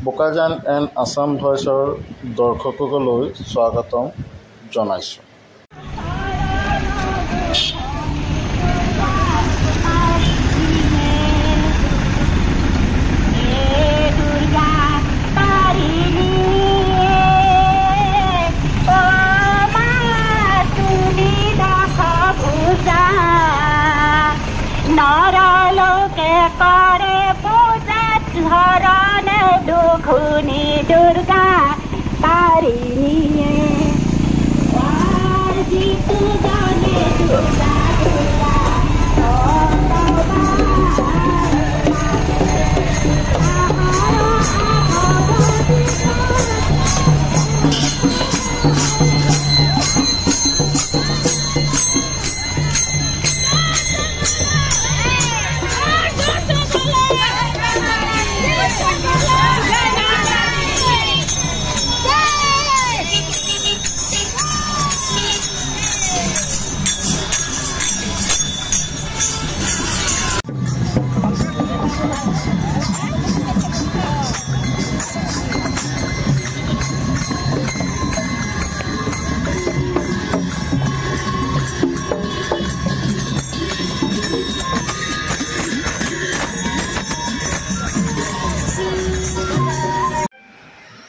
Bokajan and Assam ভইচৰ দৰ্শকসকললৈ স্বাগতম জনাইছোঁ। নৰলোকে কৰে পূজা ধৰনে দুখুনি দুৰ্গা তাৰিণী জিতু জানে দুৰ্গা দুৰ্গা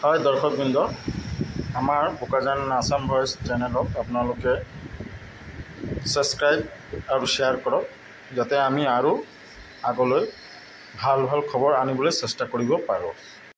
হয় দৰ্শকবৃন্দ, আমাৰ বোকাজান আছাম ভইচ চেনেলক আপোনালোকে ছাবস্ক্ৰাইব আৰু শ্বেয়াৰ কৰক, যাতে আমি আৰু আগলৈ ভাল ভাল খবৰ আনিবলৈ চেষ্টা কৰিব পাৰোঁ।